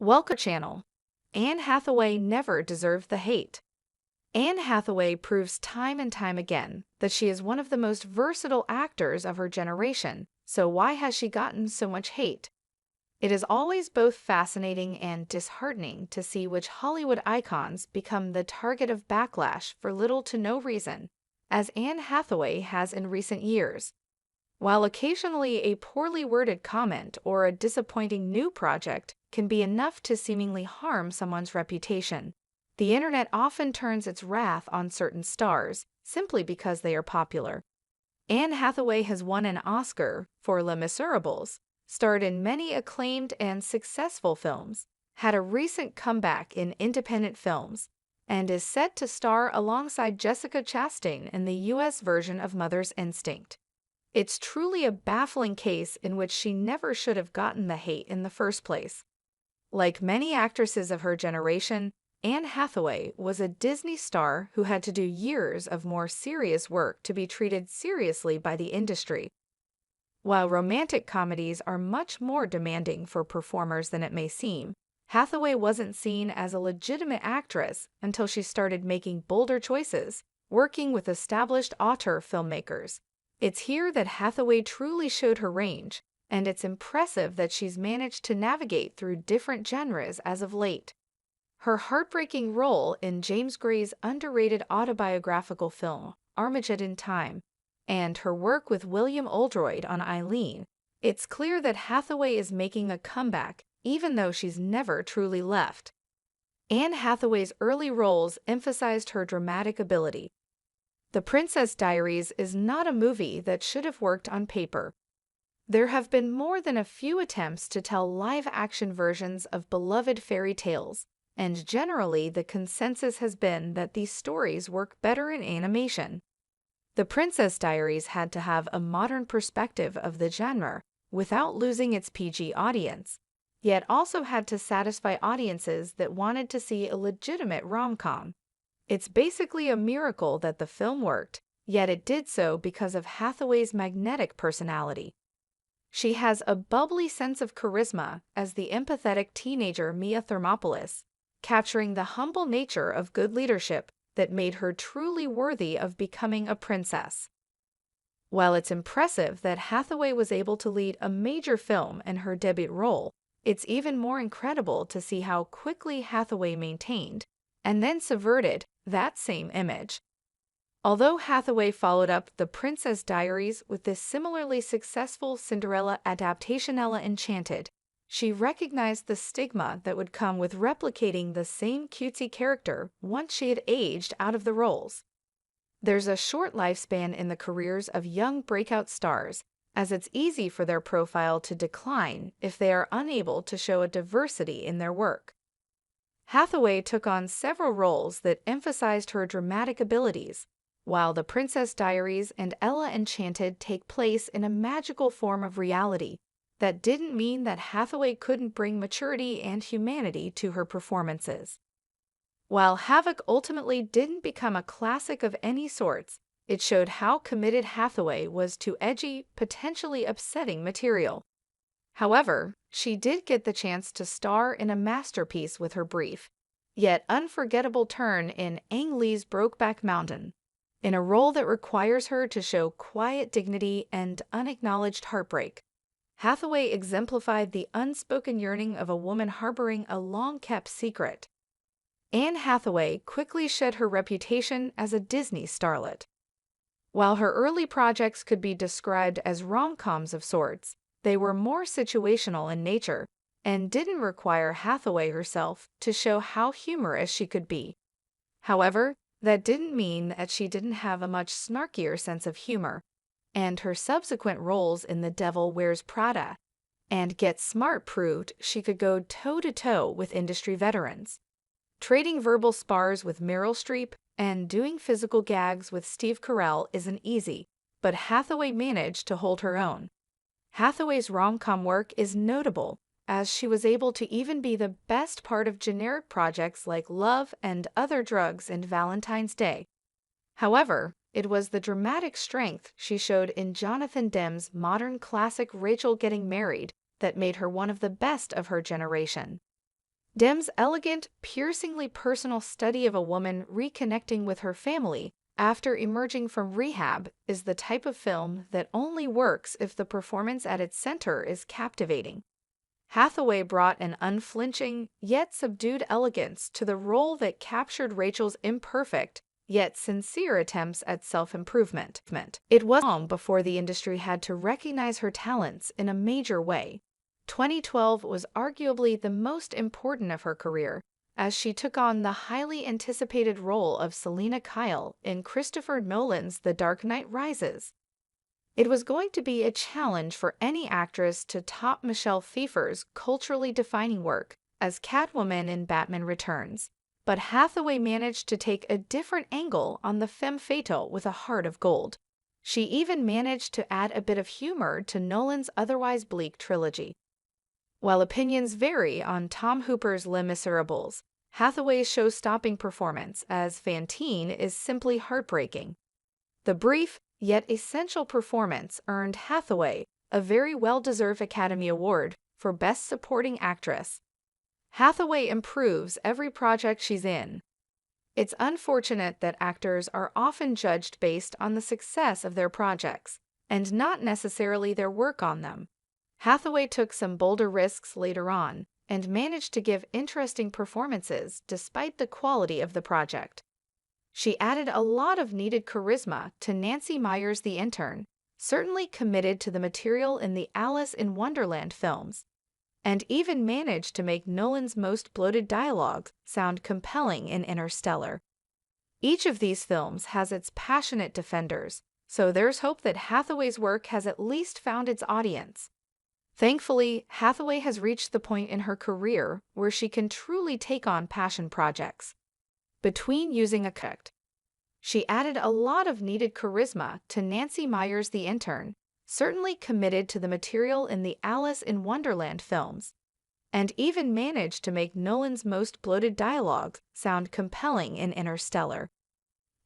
Welcome channel. Anne Hathaway never deserved the hate. Anne Hathaway proves time and time again that she is one of the most versatile actors of her generation, so why has she gotten so much hate? It is always both fascinating and disheartening to see which Hollywood icons become the target of backlash for little to no reason, as Anne Hathaway has in recent years. While occasionally a poorly worded comment or a disappointing new project can be enough to seemingly harm someone's reputation, the internet often turns its wrath on certain stars simply because they are popular. Anne Hathaway has won an Oscar for Les Misérables, starred in many acclaimed and successful films, had a recent comeback in independent films, and is set to star alongside Jessica Chastain in the US version of Mother's Instinct. It's truly a baffling case in which she never should have gotten the hate in the first place. Like many actresses of her generation, Anne Hathaway was a Disney star who had to do years of more serious work to be treated seriously by the industry. While romantic comedies are much more demanding for performers than it may seem, Hathaway wasn't seen as a legitimate actress until she started making bolder choices, working with established auteur filmmakers. It's here that Hathaway truly showed her range, and it's impressive that she's managed to navigate through different genres as of late. Her heartbreaking role in James Gray's underrated autobiographical film, Armageddon Time, and her work with William Oldroyd on Eileen, it's clear that Hathaway is making a comeback even though she's never truly left. Anne Hathaway's early roles emphasized her dramatic ability. The Princess Diaries is not a movie that should have worked on paper. There have been more than a few attempts to tell live-action versions of beloved fairy tales, and generally the consensus has been that these stories work better in animation. The Princess Diaries had to have a modern perspective of the genre without losing its PG audience, yet also had to satisfy audiences that wanted to see a legitimate rom-com. It's basically a miracle that the film worked, yet it did so because of Hathaway's magnetic personality. She has a bubbly sense of charisma as the empathetic teenager Mia Thermopolis, capturing the humble nature of good leadership that made her truly worthy of becoming a princess. While it's impressive that Hathaway was able to lead a major film in her debut role, it's even more incredible to see how quickly Hathaway maintained, and then subverted, that same image. Although Hathaway followed up The Princess Diaries with this similarly successful Cinderella adaptation Enchanted, she recognized the stigma that would come with replicating the same cutesy character once she had aged out of the roles. There's a short lifespan in the careers of young breakout stars, as it's easy for their profile to decline if they are unable to show a diversity in their work. Hathaway took on several roles that emphasized her dramatic abilities, while The Princess Diaries and Enchanted take place in a magical form of reality. That didn't mean that Hathaway couldn't bring maturity and humanity to her performances. While Havoc ultimately didn't become a classic of any sorts, it showed how committed Hathaway was to edgy, potentially upsetting material. However, she did get the chance to star in a masterpiece with her brief, yet unforgettable turn in Ang Lee's Brokeback Mountain, in a role that requires her to show quiet dignity and unacknowledged heartbreak. Hathaway exemplified the unspoken yearning of a woman harboring a long-kept secret. Anne Hathaway quickly shed her reputation as a Disney starlet. While her early projects could be described as rom-coms of sorts, they were more situational in nature and didn't require Hathaway herself to show how humorous she could be. However, that didn't mean that she didn't have a much snarkier sense of humor, and her subsequent roles in The Devil Wears Prada and Get Smart proved she could go toe-to-toe with industry veterans. Trading verbal spars with Meryl Streep and doing physical gags with Steve Carell isn't easy, but Hathaway managed to hold her own. Hathaway's rom-com work is notable, as she was able to even be the best part of generic projects like Love and Other Drugs and Valentine's Day. However, it was the dramatic strength she showed in Jonathan Demme's modern classic Rachel Getting Married that made her one of the best of her generation. Demme's elegant, piercingly personal study of a woman reconnecting with her family after emerging from rehab is the type of film that only works if the performance at its center is captivating. Hathaway brought an unflinching, yet subdued elegance to the role that captured Rachel's imperfect, yet sincere attempts at self-improvement. It was long before the industry had to recognize her talents in a major way. 2012 was arguably the most important of her career, as she took on the highly anticipated role of Selina Kyle in Christopher Nolan's The Dark Knight Rises. It was going to be a challenge for any actress to top Michelle Pfeiffer's culturally defining work as Catwoman in Batman Returns, but Hathaway managed to take a different angle on the femme fatale with a heart of gold. She even managed to add a bit of humor to Nolan's otherwise bleak trilogy. While opinions vary on Tom Hooper's Les Misérables, Hathaway's show-stopping performance as Valentine is simply heartbreaking. The brief, yet essential performance earned Hathaway a very well-deserved Academy Award for Best Supporting Actress. Hathaway improves every project she's in. It's unfortunate that actors are often judged based on the success of their projects, and not necessarily their work on them. Hathaway took some bolder risks later on, and managed to give interesting performances despite the quality of the project. She added a lot of needed charisma to Nancy Meyers' The Intern, certainly committed to the material in the Alice in Wonderland films, and even managed to make Nolan's most bloated dialogue sound compelling in Interstellar. Each of these films has its passionate defenders, so there's hope that Hathaway's work has at least found its audience. Thankfully, Hathaway has reached the point in her career where she can truly take on passion projects. Between using a cut, she added a lot of needed charisma to Nancy Meyers' The Intern, certainly committed to the material in the Alice in Wonderland films, and even managed to make Nolan's most bloated dialogue sound compelling in Interstellar.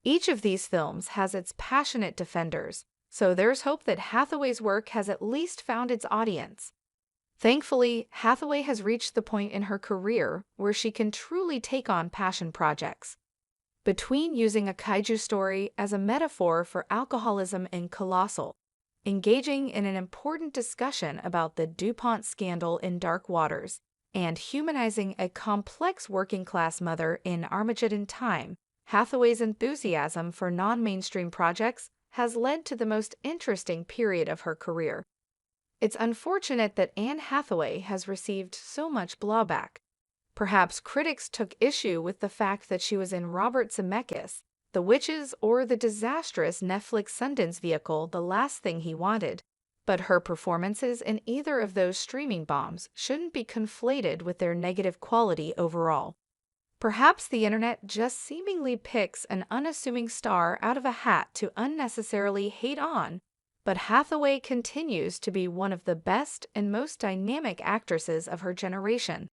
Each of these films has its passionate defenders, so there's hope that Hathaway's work has at least found its audience. Thankfully, Hathaway has reached the point in her career where she can truly take on passion projects. Between using a kaiju story as a metaphor for alcoholism in Colossal, engaging in an important discussion about the DuPont scandal in Dark Waters, and humanizing a complex working-class mother in Armageddon Time, Hathaway's enthusiasm for non-mainstream projects has led to the most interesting period of her career. It's unfortunate that Anne Hathaway has received so much blowback. Perhaps critics took issue with the fact that she was in Robert Zemeckis' The Witches or the disastrous Netflix Sundance vehicle The Last Thing He Wanted, but her performances in either of those streaming bombs shouldn't be conflated with their negative quality overall. Perhaps the internet just seemingly picks an unassuming star out of a hat to unnecessarily hate on, but Hathaway continues to be one of the best and most dynamic actresses of her generation.